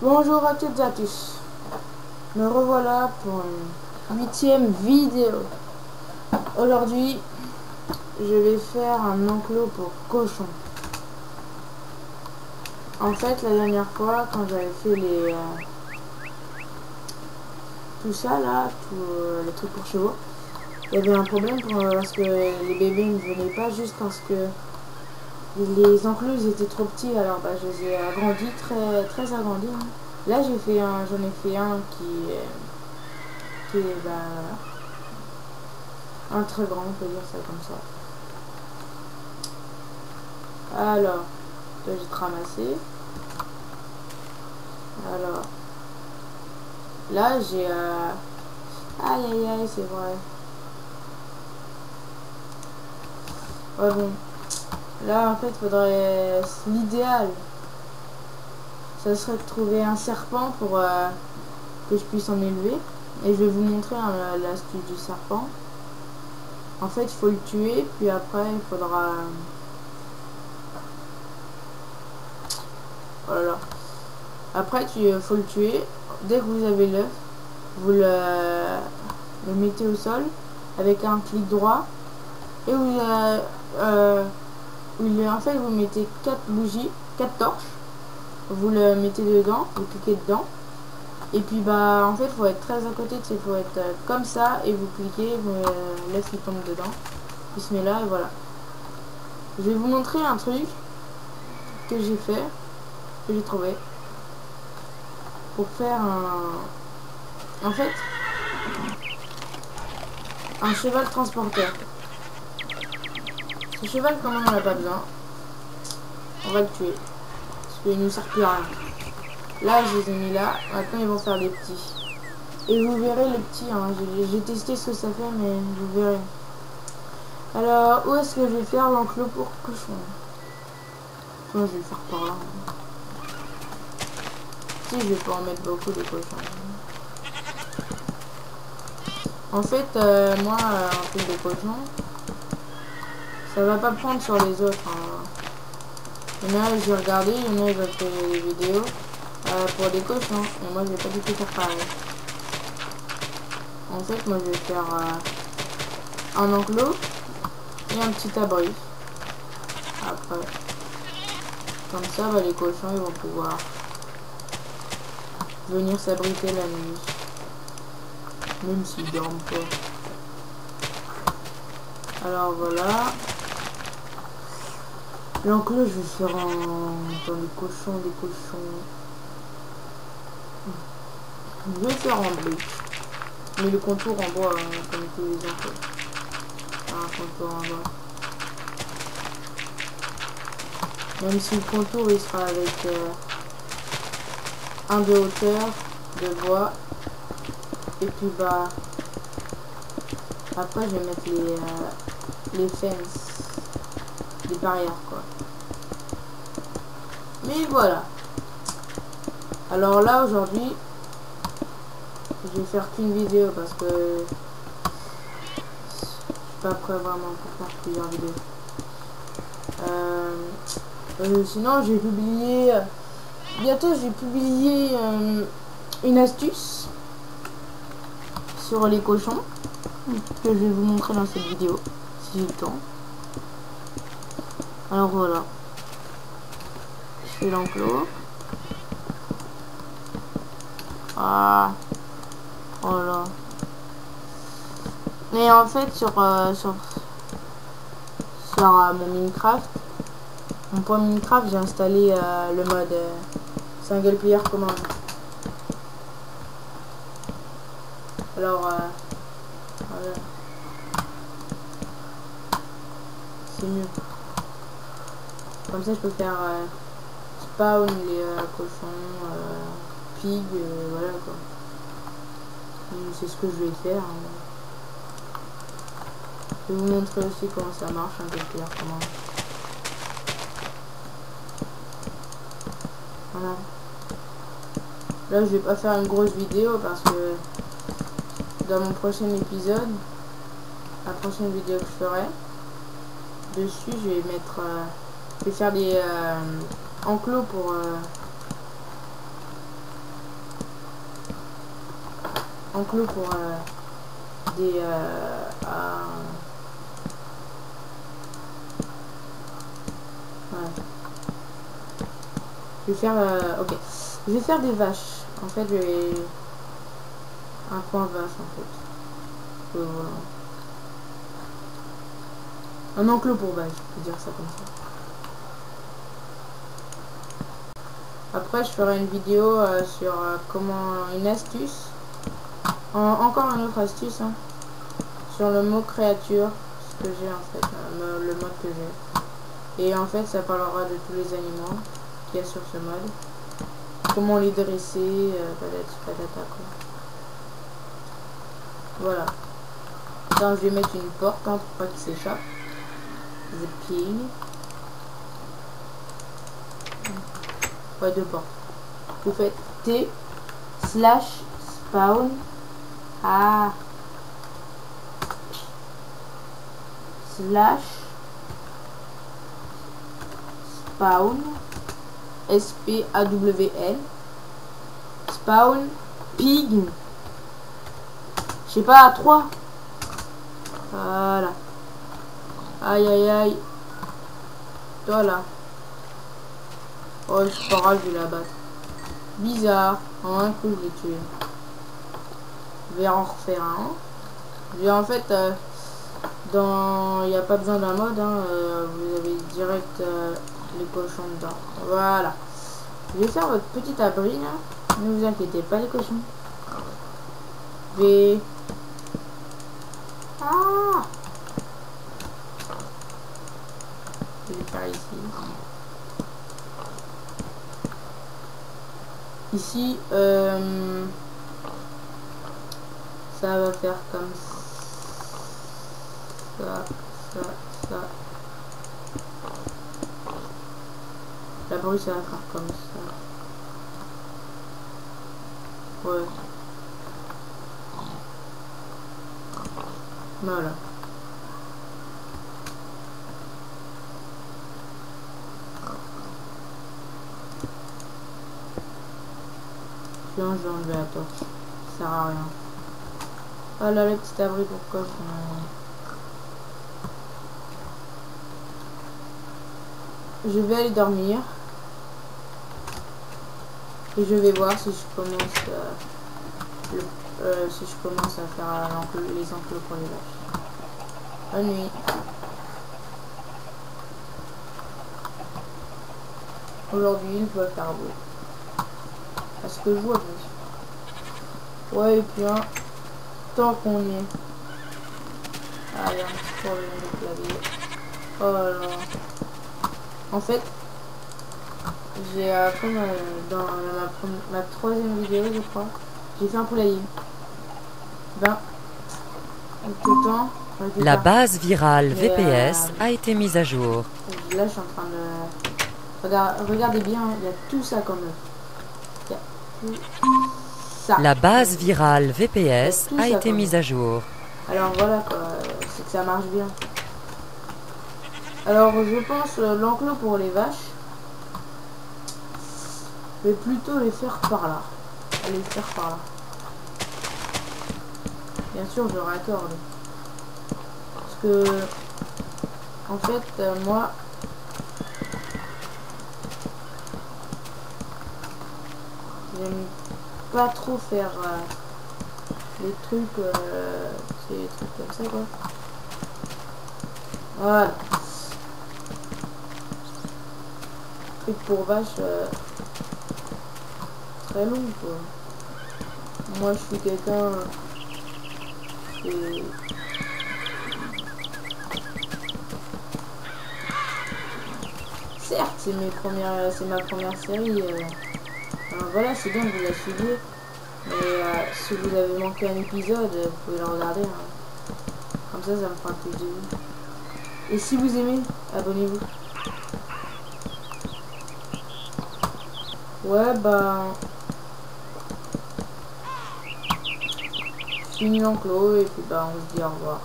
Bonjour à toutes et à tous. Me revoilà pour une 8e vidéo. Aujourd'hui, je vais faire un enclos pour cochons. En fait, la dernière fois, quand j'avais fait tout ça là, les trucs pour chevaux, il y avait un problème parce que les bébés ne venaient pas, juste parce que les enclos étaient trop petits. Alors je les ai agrandis, très agrandis. Hein. Là, j'en ai fait un qui est un très grand, on peut dire ça comme ça. Alors, là j'ai ramassé. Alors, là j'ai... Aïe aïe aïe, c'est vrai. Ouais bon. Là en fait, faudrait... L'idéal, ça serait de trouver un serpent pour que je puisse en élever. Et je vais vous montrer l'astuce du serpent. En fait, il faut le tuer, puis après, il faudra... Voilà. Après, faut le tuer. Dès que vous avez l'œuf, vous le mettez au sol avec un clic droit. Et en fait, vous mettez 4 bougies, 4 torches. Vous le mettez dedans, vous cliquez dedans. Et puis, en fait, il faut être très à côté, il faut être comme ça. Et vous cliquez, vous laissez il tombe dedans. Il se met là, et voilà. Je vais vous montrer un truc que j'ai fait, que j'ai trouvé. Pour faire en fait, un cheval transporteur. Ce cheval, quand même, on n'a pas besoin. On va le tuer. Parce qu'il ne nous sert plus à rien. Là, je les ai mis là. Maintenant, ils vont faire des petits. Et vous verrez les petits. Hein. J'ai testé ce que ça fait, mais vous verrez. Alors, où est-ce que je vais faire l'enclos pour cochon? Je vais le faire par là. Si, je vais pas en mettre beaucoup de cochons. En fait, moi, un truc de cochon, ça va pas prendre sur les autres. Hein. Il y en a, j'ai regardé, il y en a, j'ai fait des vidéos pour des cochons. Et moi, je vais pas du tout faire pareil. En fait, moi, je vais faire un enclos et un petit abri. Après, comme ça, les cochons, ils vont pouvoir venir s'abriter la nuit. Même s'ils dorment pas. Alors, voilà. L'enclos, je vais faire dans les cochons, des cochons. Je vais faire en brique. Mais le contour en bois, comme tous les enclos. Un contour en bois. Même si le contour, il sera avec un de hauteur, de bois. Et puis, après, je vais mettre les fences. Les barrières, quoi. Mais voilà. Alors là, aujourd'hui, je vais faire qu'une vidéo parce que je suis pas prêt vraiment pour faire plusieurs vidéos. Sinon, j'ai publié... bientôt, j'ai publié une astuce sur les cochons que je vais vous montrer dans cette vidéo, si j'ai le temps. Alors voilà. Je fais l'enclos. Ah, voilà. Mais en fait, sur mon Minecraft, mon point Minecraft, j'ai installé le mode single player command. Alors, voilà. C'est mieux. Comme ça, je peux faire spawn les cochons, pig, voilà quoi. C'est ce que je vais faire. Hein. Je vais vous montrer aussi comment ça marche, un calculateur comment. Voilà. Là, je vais pas faire une grosse vidéo parce que dans mon prochain épisode, la prochaine vidéo que je ferai, dessus, je vais mettre, je vais faire des enclos enclos pour des ouais. Je vais faire ok. Je vais faire des vaches. En fait, je vais un coin vache en fait. Voilà. Un enclos pour vaches, je peux dire ça comme ça. Après, je ferai une vidéo sur comment une astuce. Encore une autre astuce hein, sur le mot créature, ce que j'ai en fait, le mode que j'ai. Et en fait, ça parlera de tous les animaux qu'il y a sur ce mode. Comment les dresser, patati patata quoi. Voilà. Donc, je vais mettre une porte hein, pour pas qu'il s'échappe. The pig. Ouais, deux portes. Vous faites T/spawn. Ah. /spawn. SPAWN. Spawn. Pig. Je sais pas, 3. Voilà. Aïe aïe aïe. Toi là. Oh, c'est pas grave, je vais la battre. Bizarre. En un coup, je l'ai tué. Je vais en refaire un. En fait, il n'y a pas besoin d'un mode. Hein, vous avez direct les cochons dedans. Voilà. Je vais faire votre petit abri. Là. Ne vous inquiétez pas, les cochons. Je vais... Ah! Je vais le faire ici. Ici, ça va faire comme ça. La bruit, ça va faire comme ça. Ouais. Voilà. Sinon, je vais enlever la torche. Ça sert à rien. Oh là, le petit abri pour coche. Je vais aller dormir. Et je vais voir si je commence si je commence à faire les enclos pour les vaches. Bonne nuit. Aujourd'hui, il va faire beau. Parce que je vois bien. Ouais, et puis hein, tant qu'on y est. Ah, il y a un petit problème de clavier. Oh là là. En fait, j'ai comme dans ma troisième vidéo, je crois, j'ai fait un poulailler. Ben, tout le temps. La base virale VPS a été mise à jour. Là, je suis en train de... Regardez bien, il y a tout ça comme œuf. Il y a tout ça. La base virale VPS a été mise à jour. Alors voilà quoi, c'est que ça marche bien. Alors je pense l'enclos pour les vaches, je vais plutôt les faire par là. Bien sûr, je raccorde. Parce que, en fait, moi, j'aime pas trop faire les trucs, des trucs comme ça, quoi. Voilà. Truc pour vache, très long, quoi. Moi, je suis quelqu'un... Certes, c'est ma première série. Alors voilà, c'est bien que vous la suiviez. Mais si vous avez manqué un épisode, vous pouvez le regarder. Hein. Comme ça me fera plus de vues. Et si vous aimez, abonnez-vous. Ouais, bah... Fini l'enclos et puis bah on se dit au revoir.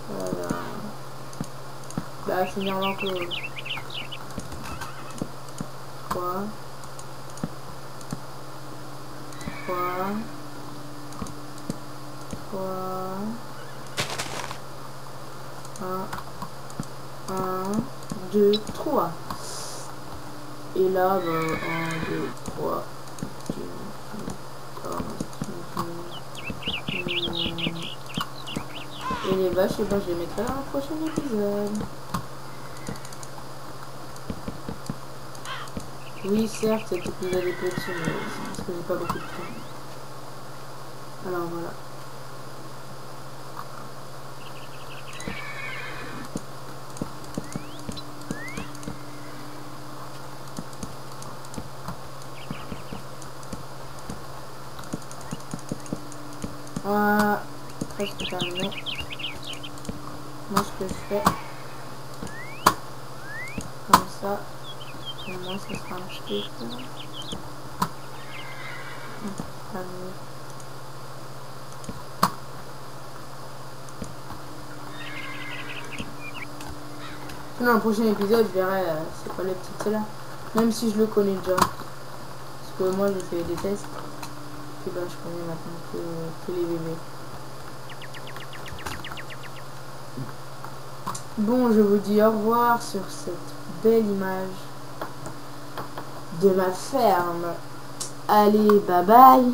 Voilà. Ça va finir lentement. 3. 2, 3. Et là, 1, 2, 3. Et les vaches, et ben, je les mettrai dans le prochain épisode. Oui, certes, cet épisode est petit, mais c'est parce que j'ai pas beaucoup de temps. Alors voilà. Voilà, presque terminé. Moi, ce que je fais, comme ça, au moins, ça sera un petit peu plus. Dans le prochain épisode, je verrai c'est quoi le petit là. Même si je le connais déjà. Parce que moi, j'ai fait des tests. Et ben, je connais maintenant que les bébés. Bon, je vous dis au revoir sur cette belle image de ma ferme. Allez, bye bye.